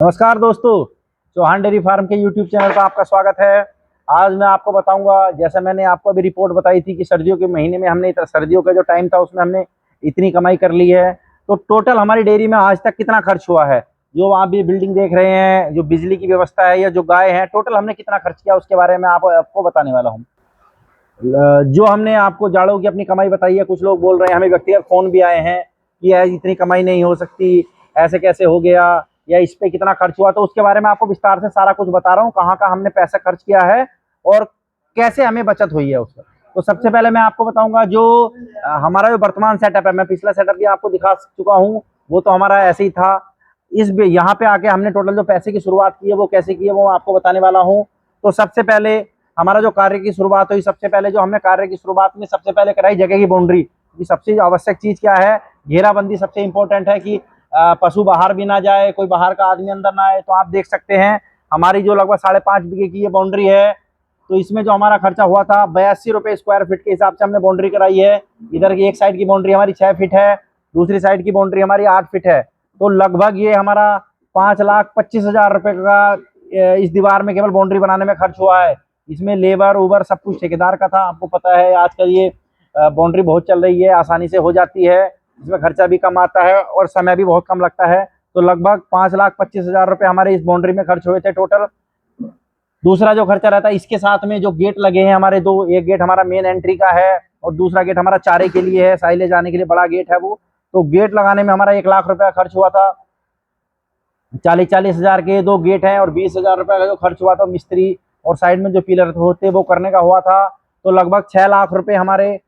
नमस्कार दोस्तों, Chauhan dairy farm के यूट्यूब चैनल पर आपका स्वागत है। आज मैं आपको बताऊंगा, जैसे मैंने आपको अभी रिपोर्ट बताई थी कि सर्दियों के महीने में हमने सर्दियों का जो टाइम था उसमें हमने इतनी कमाई कर ली है। तो टोटल हमारी डेयरी में आज तक कितना खर्च हुआ है, जो आप ये बिल्डिंग देख रहे हैं, जो बिजली की व्यवस्था है या जो गाय है, टोटल हमने कितना खर्च किया उसके बारे में आपको बताने वाला हूँ। जो हमने आपको जाड़ों की अपनी कमाई बताई है, कुछ लोग बोल रहे हैं, हमें व्यक्तिगत फोन भी आए हैं कि यार इतनी कमाई नहीं हो सकती, ऐसे कैसे हो गया, या इस पे कितना खर्च हुआ। तो उसके बारे में आपको विस्तार से सारा कुछ बता रहा हूँ, कहाँ कहाँ हमने पैसा खर्च किया है और कैसे हमें बचत हुई है उसका। तो सबसे पहले मैं आपको बताऊंगा जो हमारा जो वर्तमान सेटअप है, मैं पिछला सेटअप भी आपको दिखा चुका हूँ, वो तो हमारा ऐसे ही था। इस यहाँ पे आके हमने टोटल जो पैसे की शुरुआत की है वो कैसे की है वो आपको बताने वाला हूँ। तो सबसे पहले हमारा जो कार्य की शुरुआत हुई, सबसे पहले जो हमने कार्य की शुरुआत में सबसे पहले कराई जगह की बाउंड्री। कि सबसे आवश्यक चीज क्या है, घेराबंदी सबसे इंपॉर्टेंट है कि पशु बाहर भी ना जाए, कोई बाहर का आदमी अंदर ना आए। तो आप देख सकते हैं हमारी जो लगभग 5.5 बीघे की ये बाउंड्री है, तो इसमें जो हमारा खर्चा हुआ था 82 रुपए स्क्वायर फीट के हिसाब से हमने बाउंड्री कराई है। इधर की एक साइड की बाउंड्री हमारी 6 फीट है, दूसरी साइड की बाउंड्री हमारी 8 फीट है। तो लगभग ये हमारा 5,25,000 रुपए का इस दीवार में केवल बाउंड्री बनाने में खर्च हुआ है। इसमें लेबर उबर सब कुछ ठेकेदार का था। आपको पता है आजकल ये बाउंड्री बहुत चल रही है, आसानी से हो जाती है, इसमें खर्चा भी कम आता है और समय भी बहुत कम लगता है। तो लगभग 5,25,000 रुपए हमारे इस बाउंड्री में खर्च हुए थे टोटल। दूसरा जो खर्चा रहता है, इसके साथ में जो गेट लगे हैं हमारे दो, एक गेट हमारा मेन एंट्री का है और दूसरा गेट हमारा चारे के लिए है, साइलेज जाने के लिए बड़ा गेट है वो। तो गेट लगाने में हमारा 1 लाख रुपया खर्च हुआ था। 40,000 के दो गेट हैं और 20,000 रुपये का जो खर्च हुआ था मिस्त्री और साइड में जो पिलर होते वो करने का हुआ था। तो लगभग 6 लाख रुपए हमारे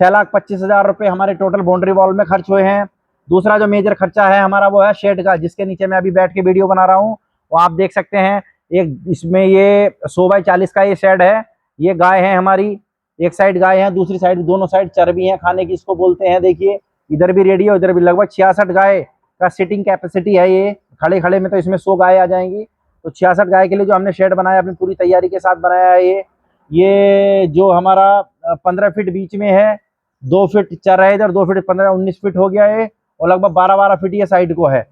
6,25,000 रुपये हमारे टोटल बाउंड्री वॉल में खर्च हुए हैं। दूसरा जो मेजर खर्चा है हमारा वो है शेड का, जिसके नीचे मैं अभी बैठ के वीडियो बना रहा हूँ। वो आप देख सकते हैं, एक इसमें ये 100 बाई 40 का ये शेड है। ये गाय है हमारी, एक साइड गाय है, दूसरी साइड दोनों साइड चर्बी है खाने की, इसको बोलते हैं। देखिए इधर भी रेडी है, इधर भी। लगभग 66 गाय का सिटिंग कैपेसिटी है ये। खड़े खड़े में तो इसमें 100 गाय आ जाएंगी। तो 66 गाय के लिए जो हमने शेड बनाया अपनी पूरी तैयारी के साथ बनाया है ये जो हमारा 15 फीट बीच में है, 2 फीट चर है इधर, 2 फीट 15-19 फीट हो गया है और लगभग 12-12 फीट ये साइड को है।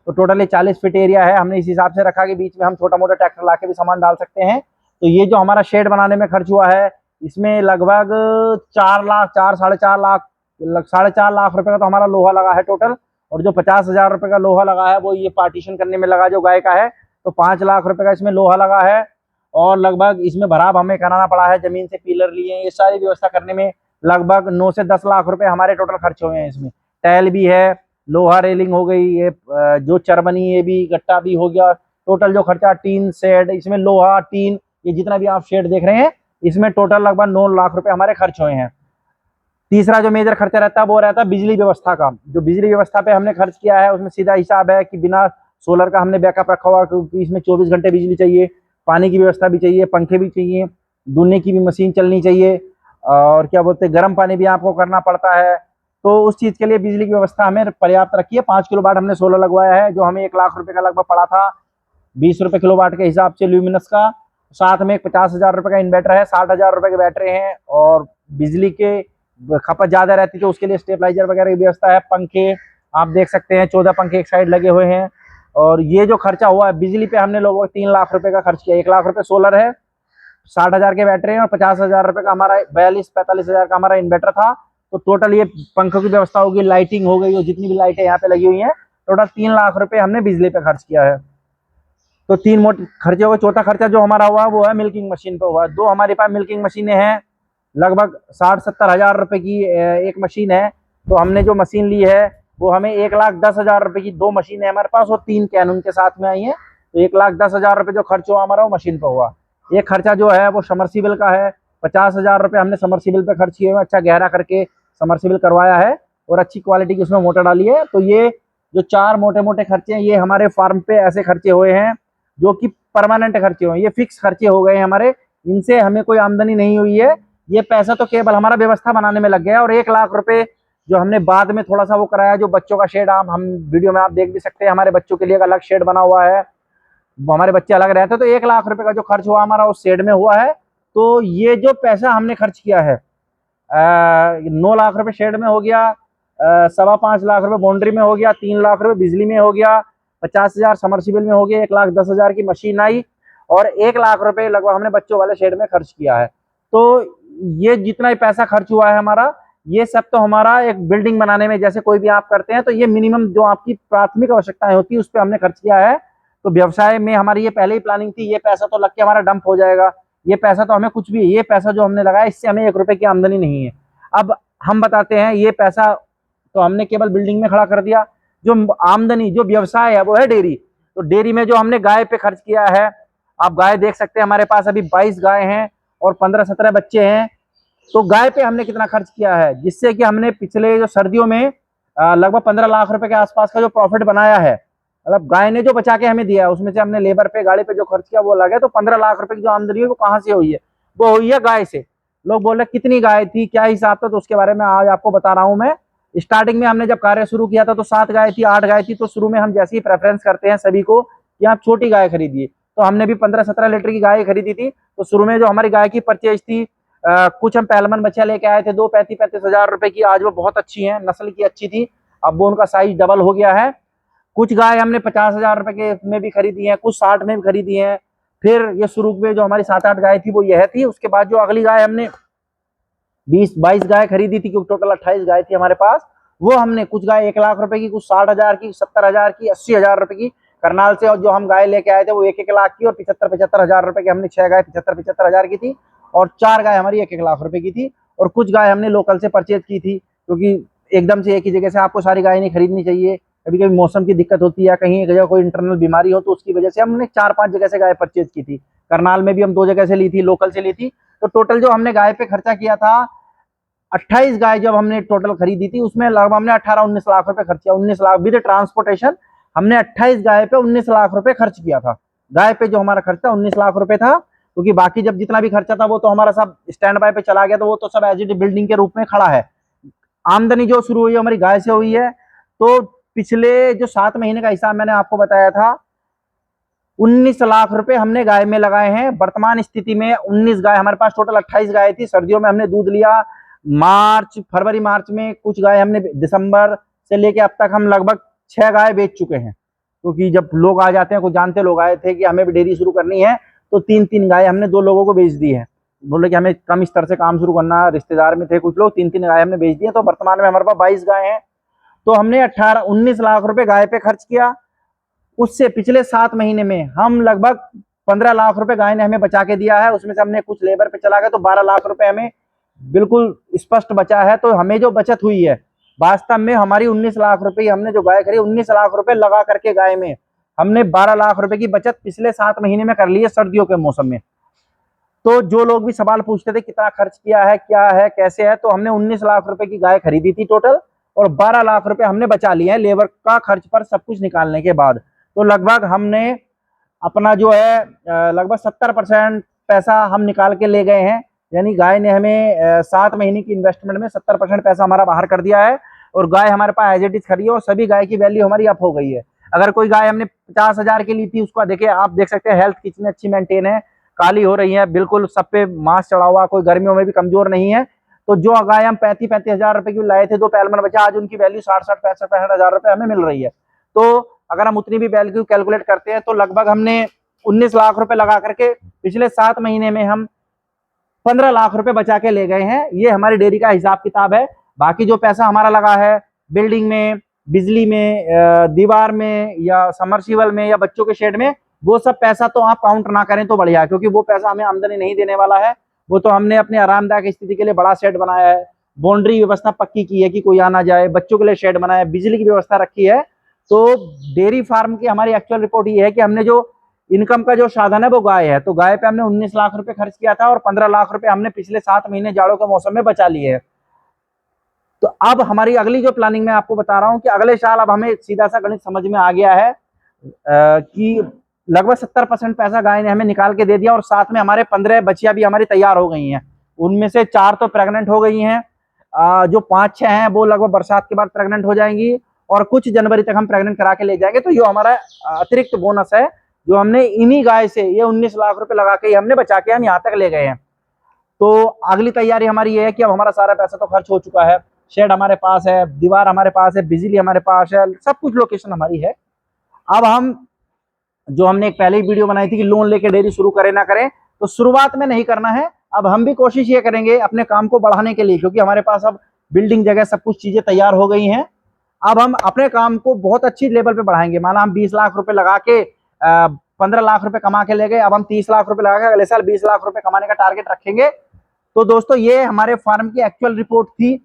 तो टोटली 40 फीट एरिया है। हमने इस हिसाब से रखा कि बीच में हम छोटा मोटा ट्रैक्टर ला के भी सामान डाल सकते हैं। तो ये जो हमारा शेड बनाने में खर्च हुआ है, इसमें लगभग 4 लाख 4-4.5 लाख 4.5 लाख रुपए का तो हमारा लोहा लगा है टोटल। और जो 50,000 रुपए का लोहा लगा है वो ये पार्टीशन करने में लगा जो गाय का है। तो 5 लाख रुपए का इसमें लोहा लगा है। और लगभग इसमें भराव हमें कराना पड़ा है, जमीन से पिलर लिए, ये सारी व्यवस्था करने में लगभग 9 से 10 लाख रुपए हमारे टोटल खर्च हुए हैं। इसमें टैल भी है, लोहा रेलिंग हो गई, ये जो चरबनी ये भी, गट्टा भी हो गया। टोटल जो खर्चा, टीन शेड, इसमें लोहा टीन, ये जितना भी आप शेड देख रहे हैं, इसमें टोटल लगभग 9 लाख रुपए हमारे खर्च हुए हैं। तीसरा जो मेजर खर्चा रहता है वो रहता है बिजली व्यवस्था का। जो बिजली व्यवस्था पे हमने खर्च किया है उसमें सीधा हिसाब है कि बिना सोलर का हमने बैकअप रखा हुआ, क्योंकि इसमें 24 घंटे बिजली चाहिए, पानी की व्यवस्था भी चाहिए, पंखे भी चाहिए, धुलने की भी मशीन चलनी चाहिए, और क्या बोलते हैं गर्म पानी भी आपको करना पड़ता है। तो उस चीज के लिए बिजली की व्यवस्था हमें पर्याप्त रखी है। 5 किलो वाट हमने सोलर लगवाया है, जो हमें 1 लाख रुपए का लगभग पड़ा था, 20 रुपए किलो वाट के हिसाब से ल्यूमिनस का। साथ में एक 50,000 रुपए का इन्वर्टर है, 60,000 रुपए के बैटरी हैं, और बिजली के खपत ज्यादा रहती है तो उसके लिए स्टेबलाइजर वगैरह की व्यवस्था है। पंखे आप देख सकते हैं, 14 पंखे एक साइड लगे हुए हैं। और ये जो खर्चा हुआ है बिजली पे, हमने लोगों को 3 लाख रुपए का खर्च किया। 1 लाख रुपए सोलर है, 60,000 के बैटरी हैं और 50,000 रुपए का हमारा 42-45,000 का हमारा इन्वर्टर था। तो टोटल ये पंखों की व्यवस्था होगी, लाइटिंग हो गई, और जितनी भी लाइटें यहाँ पे लगी हुई हैं, टोटल 3 लाख रुपए हमने बिजली पे खर्च किया है। तो 3 मोटे खर्चे हुए। चौथा खर्चा जो हमारा हुआ वो है मिल्किंग मशीन पे हुआ। 2 हमारे पास मिल्किंग मशीनें हैं, लगभग 60-70 हजार रुपए की एक मशीन है। तो हमने जो मशीन ली है वो हमें 1,10,000 रुपए की 2 मशीन है हमारे पास, और 3 कैन उनके साथ में आई है। तो 1,10,000 रुपए जो खर्च हुआ हमारा वो मशीन पे हुआ। एक खर्चा जो है वो समरसीबल का है, 50,000 रुपए हमने समरसीबल पे खर्च किए हुए, अच्छा गहरा करके समरसीबल करवाया है और अच्छी क्वालिटी की उसमें मोटर डाली है। तो ये जो 4 मोटे मोटे खर्चे हैं ये हमारे फार्म पे ऐसे खर्चे हुए हैं जो कि परमानेंट खर्चे हुए हैं, ये फिक्स खर्चे हो गए हैं हमारे। इनसे हमें कोई आमदनी नहीं हुई है, ये पैसा तो केवल हमारा व्यवस्था बनाने में लग गया। और 1 लाख रुपए जो हमने बाद में थोड़ा सा वो कराया, जो बच्चों का शेड, हम वीडियो में आप देख भी सकते हैं, हमारे बच्चों के लिए एक अलग शेड बना हुआ है, हमारे बच्चे अलग रहते हैं। तो 1 लाख रुपए का जो खर्च हुआ हमारा उस शेड में हुआ है। तो ये जो पैसा हमने खर्च किया है, 9 लाख रुपए शेड में हो गया, 5.25 लाख रुपए बाउंड्री में हो गया, 3 लाख रुपए बिजली में हो गया, 50,000 समरसीबल में हो गए, 1,10,000 की मशीन आई और 1 लाख रुपए लगभग हमने बच्चों वाले शेड में खर्च किया है। तो ये जितना ही पैसा खर्च हुआ है हमारा, ये सब तो हमारा एक बिल्डिंग बनाने में, जैसे कोई भी आप करते हैं तो ये मिनिमम जो आपकी प्राथमिक आवश्यकताएं होती है उस पर हमने खर्च किया है। तो व्यवसाय में हमारी ये पहले ही प्लानिंग थी, ये पैसा तो लग के हमारा डंप हो जाएगा, ये पैसा तो हमें कुछ भी, ये पैसा जो हमने लगाया इससे हमें 1 रुपए की आमदनी नहीं है। अब हम बताते हैं, ये पैसा तो हमने केवल बिल्डिंग में खड़ा कर दिया, जो आमदनी जो व्यवसाय है वो है डेयरी। तो डेयरी में जो हमने गाय पे खर्च किया है, आप गाय देख सकते हैं, हमारे पास अभी 22 गाय हैं और 15-17 बच्चे हैं। तो गाय पे हमने कितना खर्च किया है, जिससे कि हमने पिछले जो सर्दियों में लगभग 15 लाख रुपए के आसपास का जो प्रॉफिट बनाया है। मतलब गाय ने जो बचा के हमें दिया है उसमें से हमने लेबर पे, गाड़ी पे जो खर्च किया वो अलग है। तो 15 लाख रुपए की जो आमदनी है वो कहाँ से हुई है, वो हुई है गाय से। लोग बोल रहे कितनी गाय थी, क्या हिसाब था, तो उसके बारे में आज आपको बता रहा हूं मैं। स्टार्टिंग में हमने जब कार्य शुरू किया था तो 7 गाय थी, 8 गाय थी। तो शुरू में हम जैसे ही प्रेफरेंस करते हैं सभी को कि आप छोटी गाय खरीदिए, तो हमने भी 15-17 लीटर की गाय खरीदी थी। तो शुरू में जो हमारी गाय की परचेज थी, कुछ हम पहलमन बच्चा लेके आए थे, 2-35-35 हजार रुपए की। आज वो बहुत अच्छी है, नस्ल की अच्छी थी, अब वो उनका साइज डबल हो गया है। कुछ गाय हमने 50,000 रुपए के में भी खरीदी है, कुछ 60 में भी खरीदी है। फिर ये शुरू में जो हमारी 7-8 गाय थी वो यह थी। उसके बाद जो अगली गाय हमने 20-22 गाय खरीदी थी, क्योंकि टोटल 28 गाय थी हमारे पास। वो हमने कुछ गाय 1 लाख रुपए की, कुछ 60,000 की, 70,000 की, 80,000 रुपए की करनाल से। और जो हम गाय लेके आए थे वो 1-1 लाख की और 75-75 हजार रुपए की। हमने 6 गाय 75-75 हजार की थी और 4 गाय हमारी 1-1 लाख रुपए की थी। और कुछ गाय हमने लोकल से परचेज की थी, क्योंकि एकदम से एक ही जगह से आपको सारी गाय नहीं खरीदनी चाहिए। कभी कभी मौसम की दिक्कत होती है, कहीं एक जगह कोई इंटरनल बीमारी हो, तो उसकी वजह से हमने 4-5 जगह से गाय परचेज की थी। करनाल में भी हम 2 जगह से ली थी, लोकल से ली थी। तो टोटल जो हमने गाय पे खर्चा किया था, 28 गाय जब हमने टोटल खरीदी थी, उसमें लगभग हमने 18-19 लाख रुपए खर्च किया। 19 लाख विद ट्रांसपोर्टेशन हमने 28 गाय पे 19 लाख रुपए खर्च किया था। गाय पे जो हमारा खर्चा 19 लाख रुपए था, क्योंकि बाकी जब जितना भी खर्चा था वो तो हमारा सब स्टैंड बाय पे चला गया, तो वो तो सब एज इट बिल्डिंग के रूप में खड़ा है। आमदनी जो शुरू हुई है हमारी गाय से हुई है। तो पिछले जो 7 महीने का हिसाब मैंने आपको बताया था, 19 लाख रुपए हमने गाय में लगाए हैं। वर्तमान स्थिति में 19 गाय हमारे पास, टोटल 28 गाय थी। सर्दियों में हमने दूध लिया, फरवरी मार्च में कुछ गाय हमने, दिसंबर से लेके अब तक हम लगभग 6 गाय बेच चुके हैं। क्योंकि जब लोग आ जाते हैं, कुछ जानते लोग आए थे कि हमें भी डेयरी शुरू करनी है, तो 3-3 गाय हमने 2 लोगों को बेच दी है। बोले कि हमें कम स्तर से काम शुरू करना, रिश्तेदार में थे कुछ लोग, 3-3 गाय हमने बेच दी है। तो वर्तमान में हमारे पास 22 गाय हैं। तो हमने 19 लाख रुपए गाय पे खर्च किया। उससे पिछले 7 महीने में हम लगभग 15 लाख रुपए गाय ने हमें बचा के दिया है। उसमें से हमने कुछ लेबर पे चला गया, तो 12 लाख रुपए हमें बिल्कुल स्पष्ट बचा है। तो हमें जो बचत हुई है वास्तव में, हमारी 19 लाख रुपए हमने जो गाय खरीदी, 19 लाख रुपए लगा करके गाय में हमने 12 लाख रुपए की बचत पिछले 7 महीने में कर ली है, सर्दियों के मौसम में। तो जो लोग भी सवाल पूछते थे कितना खर्च किया है, क्या है, कैसे है, तो हमने 19 लाख रुपए की गाय खरीदी थी टोटल, और 12 लाख रुपए हमने बचा लिए हैं लेबर का खर्च पर सब कुछ निकालने के बाद। तो लगभग हमने अपना जो है लगभग 70% पैसा हम निकाल के ले गए हैं। यानी गाय ने हमें 7 महीने की इन्वेस्टमेंट में 70% पैसा हमारा बाहर कर दिया है। और गाय हमारे पास एज इट इज खड़ी है, और सभी गाय की वैल्यू हमारी अप हो गई है। अगर कोई गाय हमने 50,000 की ली थी, उसका देखिए, आप देख सकते हैं हेल्थ कितनी अच्छी मेंटेन है, काली हो रही है बिल्कुल, सब पे मांस चढ़ा हुआ, कोई गर्मियों में भी कमजोर नहीं है। तो जो गाय हम 35-35 हजार रुपए की लाए थे, 2 पैलमन बचा, आज उनकी वैल्यू 60-60, 65-65 हजार रुपए हमें मिल रही है। तो अगर हम उतनी भी वैल्यू कैलकुलेट करते हैं, तो लगभग हमने 19 लाख रुपए लगा करके पिछले 7 महीने में हम 15 लाख रुपए बचा के ले गए हैं। ये हमारी डेयरी का हिसाब किताब है। बाकी जो पैसा हमारा लगा है बिल्डिंग में, बिजली में, दीवार में, या समरसीबल में, या बच्चों के शेड में, वो सब पैसा तो आप काउंट ना करें तो बढ़िया है, क्योंकि वो पैसा हमें आमदनी नहीं देने वाला है। वो तो हमने अपने आरामदायक स्थिति के लिए बड़ा शेड बनाया है, बाउंड्री व्यवस्था पक्की की है कि कोई आना जाए, बच्चों के लिए शेड बनाया है, बिजली की व्यवस्था रखी है। तो डेयरी फार्म की हमारी एक्चुअल रिपोर्ट ये है कि हमने जो इनकम का जो साधन है वो गाय है। तो गाय पे हमने 19 लाख रुपए खर्च किया था, और 15 लाख रुपए हमने पिछले 7 महीने जाड़ों के मौसम में बचा लिए है। तो अब हमारी अगली जो प्लानिंग मैं आपको बता रहा हूं कि अगले साल अब हमें सीधा सा गणित समझ में आ गया है कि लगभग 70% पैसा गाय ने हमें निकाल के दे दिया, और साथ में हमारे 15 बच्चियां भी हमारी तैयार हो गई हैं। उनमें से 4 तो प्रेग्नेंट हो गई हैं, जो 5-6 हैं वो लगभग बरसात के बाद प्रेग्नेंट हो जाएंगी, और कुछ जनवरी तक हम प्रेग्नेंट करा के ले जाएंगे। तो ये हमारा अतिरिक्त बोनस है, जो हमने इन्हीं गाय से ये 19 लाख रुपए लगा के हमने बचा के हम यहाँ तक ले गए हैं। तो अगली तैयारी हमारी ये है कि अब हमारा सारा पैसा तो खर्च हो चुका है, शेड हमारे पास है, दीवार हमारे पास है, बिजली हमारे पास है, सब कुछ लोकेशन हमारी है। अब हम जो हमने एक पहले ही वीडियो बनाई थी कि लोन लेके डेयरी शुरू करें ना करें, तो शुरुआत में नहीं करना है। अब हम भी कोशिश ये करेंगे अपने काम को बढ़ाने के लिए, क्योंकि हमारे पास अब बिल्डिंग जगह सब कुछ चीजें तैयार हो गई हैं। अब हम अपने काम को बहुत अच्छी लेवल पे बढ़ाएंगे। माना हम 20 लाख रुपए लगा के 15 लाख रुपए कमा के ले गए, अब हम 30 लाख रुपए लगा के अगले साल 20 लाख रुपए कमाने का टारगेट रखेंगे। तो दोस्तों ये हमारे फार्म की एक्चुअल रिपोर्ट थी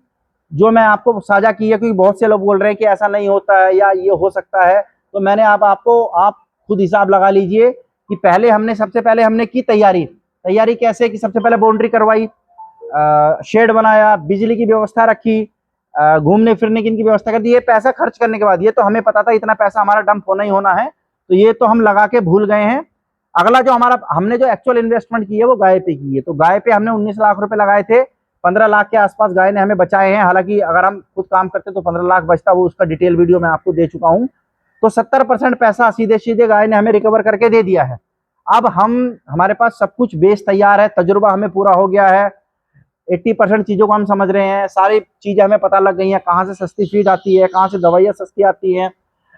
जो मैं आपको साझा की है, क्योंकि बहुत से लोग बोल रहे हैं कि ऐसा नहीं होता है या ये हो सकता है। तो मैंने आप खुद हिसाब लगा लीजिए कि पहले हमने सबसे पहले हमने की तैयारी कैसे कि सबसे पहले बाउंड्री करवाई, शेड बनाया, बिजली की व्यवस्था रखी, घूमने फिरने की इनकी व्यवस्था कर दी। ये पैसा खर्च करने के बाद, ये तो हमें पता था इतना पैसा हमारा डंप होना ही होना है, तो ये तो हम लगा के भूल गए हैं। अगला जो हमने जो एक्चुअल इन्वेस्टमेंट की है वो गाय पे की है। तो गाय पे हमने 19 लाख रुपए लगाए थे, 15 लाख के आसपास गाय ने हमें बचाए हैं। हालांकि अगर हम खुद काम करते तो 15 लाख बचता, वो उसका डिटेल वीडियो मैं आपको दे चुका हूं। तो 70% पैसा सीधे सीधे गाय ने हमें रिकवर करके दे दिया है। अब हमारे पास सब कुछ बेस तैयार है, तजुर्बा हमें पूरा हो गया है, 80% चीजों को हम समझ रहे हैं, सारी चीजें हमें पता लग गई हैं, कहाँ से सस्ती फीड आती है, कहाँ से दवाइयाँ सस्ती आती हैं,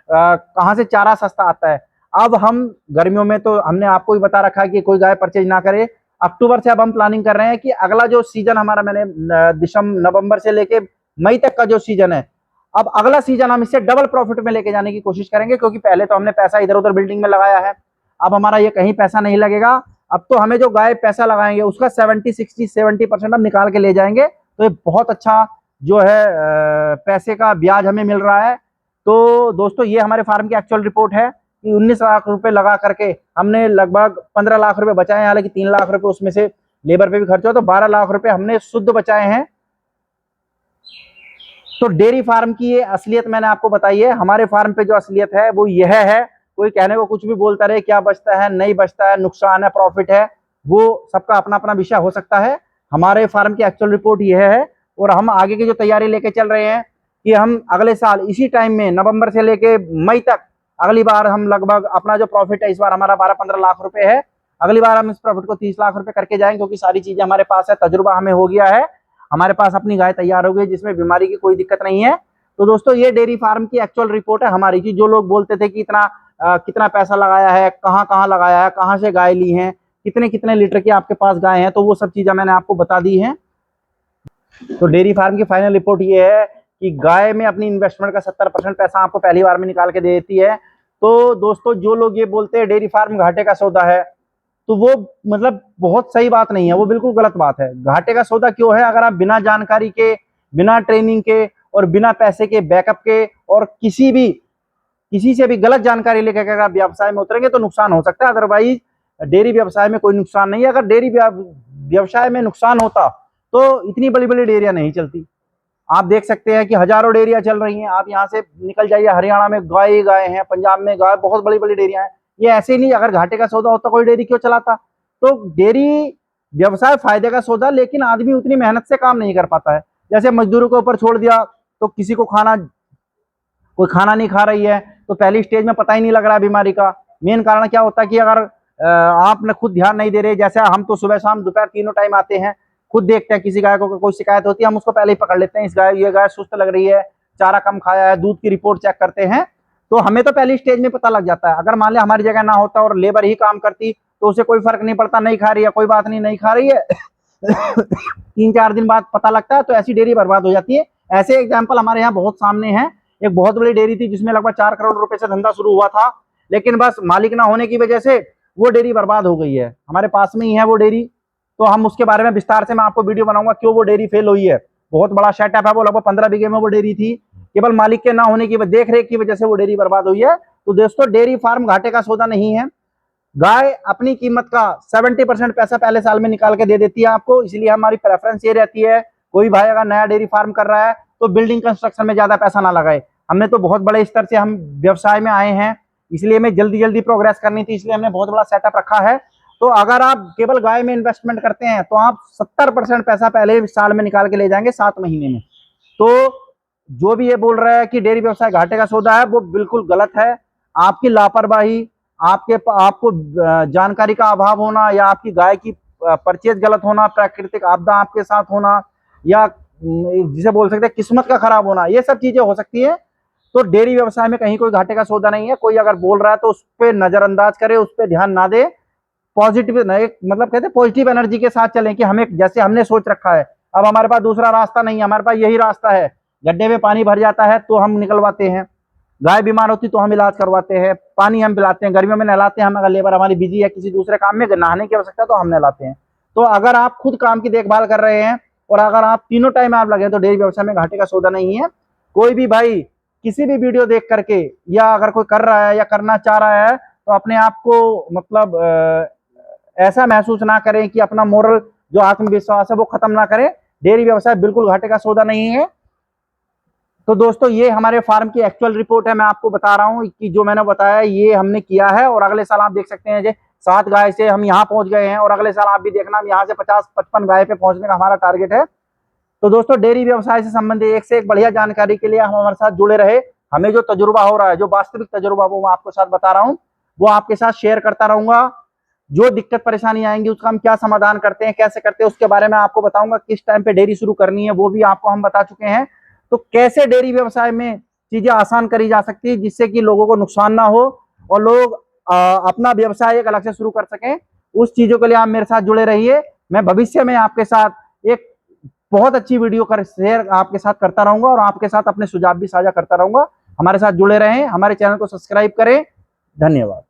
कहाँ से चारा सस्ता आता है। अब हम गर्मियों में तो हमने आपको भी बता रखा है कि कोई गाय परचेज ना करे। अक्टूबर से अब हम प्लानिंग कर रहे हैं कि अगला जो सीजन हमारा, मैंने नवंबर से लेके मई तक का जो सीजन है, अब अगला सीजन हम इससे डबल प्रॉफिट में लेके जाने की कोशिश करेंगे। क्योंकि पहले तो हमने पैसा इधर उधर बिल्डिंग में लगाया है, अब हमारा ये कहीं पैसा नहीं लगेगा। अब तो हमें जो गाय पैसा लगाएंगे उसका 70% हम निकाल के ले जाएंगे। तो ये बहुत अच्छा जो है पैसे का ब्याज हमें मिल रहा है। तो दोस्तों ये हमारे फार्म की एक्चुअल रिपोर्ट है कि 19 लाख रुपए लगा करके हमने लगभग 15 लाख रुपए बचाए हैं। हालांकि 3 लाख रुपए उसमें से लेबर पे भी खर्च हुआ, तो 12 लाख रुपए हमने शुद्ध बचाए हैं। तो डेयरी फार्म की ये असलियत मैंने आपको बताई है। हमारे फार्म पे जो असलियत है वो यह है। कोई कहने को कुछ भी बोलता रहे, क्या बचता है नहीं बचता है, नुकसान है प्रॉफिट है, वो सबका अपना अपना विषय हो सकता है। हमारे फार्म की एक्चुअल रिपोर्ट यह है। और हम आगे की जो तैयारी लेके चल रहे हैं कि हम अगले साल इसी टाइम में नवंबर से लेके मई तक अगली बार हम लगभग अपना जो प्रॉफिट है, इस बार हमारा 12-15 लाख रुपए है, अगली बार हम इस प्रॉफिट को 30 लाख रुपए करके जाएंगे। क्योंकि सारी चीजें हमारे पास है, तजुर्बा हमें हो गया है, हमारे पास अपनी गाय तैयार हो गई जिसमें बीमारी की कोई दिक्कत नहीं है। तो दोस्तों ये डेयरी फार्म की एक्चुअल रिपोर्ट है हमारी की। जो लोग बोलते थे कि कितना पैसा लगाया है, कहाँ कहाँ लगाया है, कहाँ से गाय ली है, कितने कितने लीटर की आपके पास गाय हैं, तो वो सब चीजें मैंने आपको बता दी हैं। तो डेयरी फार्म की फाइनल रिपोर्ट ये है कि गाय में अपनी इन्वेस्टमेंट का 70% पैसा आपको पहली बार में निकाल के दे देती है। तो दोस्तों जो लोग ये बोलते हैं डेयरी फार्म घाटे का सौदा है, तो वो मतलब बहुत सही बात नहीं है, वो बिल्कुल गलत बात है। घाटे का सौदा क्यों है? अगर आप बिना जानकारी के, बिना ट्रेनिंग के और बिना पैसे के बैकअप के और किसी से भी गलत जानकारी लेकर अगर आप व्यवसाय में उतरेंगे तो नुकसान हो सकता है। अदरवाइज डेयरी व्यवसाय में कोई नुकसान नहीं है। अगर डेयरी व्यवसाय में नुकसान होता तो इतनी बड़ी बड़ी डेयरियां नहीं चलती। आप देख सकते हैं कि हजारों डेयरियां चल रही हैं। आप यहाँ से निकल जाइए, हरियाणा में गाय ही गाय हैं, पंजाब में गाय, बहुत बड़ी बड़ी डेयरियां हैं। ये ऐसे ही नहीं, अगर घाटे का सौदा होता कोई डेयरी क्यों चलाता? तो डेयरी व्यवसाय फायदे का सौदा, लेकिन आदमी उतनी मेहनत से काम नहीं कर पाता है। जैसे मजदूरों के ऊपर छोड़ दिया तो किसी को कोई खाना नहीं खा रही है तो पहली स्टेज में पता ही नहीं लग रहा है बीमारी का। मेन कारण क्या होता है कि अगर आपने खुद ध्यान नहीं दे रहे, जैसे हम तो सुबह शाम दोपहर तीनों टाइम आते हैं, खुद देखते हैं किसी गाय को कोई शिकायत होती है, हम उसको पहले ही पकड़ लेते हैं, ये गाय सुस्त लग रही है, चारा कम खाया है, दूध की रिपोर्ट चेक करते हैं, तो हमें तो पहली स्टेज में पता लग जाता है। अगर मान लिया हमारी जगह ना होता और लेबर ही काम करती तो उसे कोई फर्क नहीं पड़ता, नहीं खा रही है कोई बात नहीं, नहीं खा रही है 3-4 दिन बाद पता लगता है, तो ऐसी डेयरी बर्बाद हो जाती है। ऐसे एग्जाम्पल हमारे यहाँ बहुत सामने हैं। एक बहुत बड़ी डेयरी थी जिसमें लगभग 4 करोड़ रुपए से धंधा शुरू हुआ था, लेकिन बस मालिक ना होने की वजह से वो डेयरी बर्बाद हो गई है। हमारे पास में ही है वो डेयरी, तो हम उसके बारे में विस्तार से मैं आपको वीडियो बनाऊंगा क्यों वो डेयरी फेल हुई है। बहुत बड़ा सेटअप है वो, लगभग 15 बीघे में वो डेयरी थी, केवल मालिक के ना होने की देख रेख की वजह से वो डेयरी बर्बाद हुई है। तो दोस्तों डेयरी फार्म घाटे का सौदा नहीं है। गाय अपनी कीमत का 70% पैसा पहले साल में निकाल के दे देती है आपको। इसलिए हमारी प्रेफरेंस ये रहती है, कोई भाई अगर नया डेयरी फार्म कर रहा है तो बिल्डिंग कंस्ट्रक्शन में ज्यादा पैसा ना लगाए। हमने तो बहुत बड़े स्तर से हम व्यवसाय में आए हैं, इसलिए हमें जल्दी जल्दी प्रोग्रेस करनी थी, इसलिए हमने बहुत बड़ा सेटअप रखा है। तो अगर आप केवल गाय में इन्वेस्टमेंट करते हैं तो आप 70% पैसा पहले साल में निकाल के ले जाएंगे 7 महीने में। तो जो भी ये बोल रहा है कि डेयरी व्यवसाय घाटे का सौदा है, वो बिल्कुल गलत है। आपकी लापरवाही, आपको जानकारी का अभाव होना, या आपकी गाय की परचेज गलत होना, प्राकृतिक आपदा आपके साथ होना, या जिसे बोल सकते हैं किस्मत का खराब होना, ये सब चीजें हो सकती है। तो डेयरी व्यवसाय में कहीं कोई घाटे का सौदा नहीं है। कोई अगर बोल रहा है तो उस पर नजरअंदाज करे, उस पर ध्यान ना दे। पॉजिटिव मतलब कहते हैं पॉजिटिव एनर्जी के साथ चलें कि हमें जैसे हमने सोच रखा है, अब हमारे पास दूसरा रास्ता नहीं है, हमारे पास यही रास्ता है। गड्ढे में पानी भर जाता है तो हम निकलवाते हैं, गाय बीमार होती तो हम इलाज करवाते हैं, पानी हम पिलाते हैं, गर्मियों में नहलाते हैं, हम अगर लेबर हमारी बिजी है किसी दूसरे काम में, नहाने की आवश्यकता तो हम नहलाते हैं। तो अगर आप खुद काम की देखभाल कर रहे हैं और अगर आप तीनों टाइम आप लगे तो डेयरी व्यवसाय में घाटे का सौदा नहीं है। कोई भी भाई किसी भी वीडियो देख करके या अगर कोई कर रहा है या करना चाह रहा है तो अपने आप को मतलब ऐसा महसूस ना करें कि अपना मोरल जो आत्मविश्वास है वो खत्म ना करें। डेयरी व्यवसाय बिल्कुल घाटे का सौदा नहीं है। तो दोस्तों ये हमारे फार्म की एक्चुअल रिपोर्ट है, मैं आपको बता रहा हूँ कि जो मैंने बताया ये हमने किया है। और अगले साल आप देख सकते हैं 7 गाय से हम यहाँ पहुंच गए हैं और अगले साल आप भी देखना हम यहाँ से 50-55 गाय पे पहुंचने का हमारा टारगेट है। तो दोस्तों डेयरी व्यवसाय से संबंधित एक से एक बढ़िया जानकारी के लिए हम हमारे साथ जुड़े रहे। हमें जो तजुर्बा हो रहा है, जो वास्तविक तजुर्बा वो मैं आपके साथ बता रहा हूँ, वो आपके साथ शेयर करता रहूंगा। जो दिक्कत परेशानी आएंगी उसका हम क्या समाधान करते हैं, कैसे करते हैं, उसके बारे में आपको बताऊंगा। किस टाइम पे डेयरी शुरू करनी है वो भी आपको हम बता चुके हैं। तो कैसे डेयरी व्यवसाय में चीजें आसान करी जा सकती है जिससे कि लोगों को नुकसान ना हो और लोग अपना व्यवसाय एक अलग से शुरू कर सकें, उस चीजों के लिए आप मेरे साथ जुड़े रहिए। मैं भविष्य में आपके साथ एक बहुत अच्छी वीडियो कर शेयर आपके साथ करता रहूंगा और आपके साथ अपने सुझाव भी साझा करता रहूंगा। हमारे साथ जुड़े रहें, हमारे चैनल को सब्सक्राइब करें। धन्यवाद।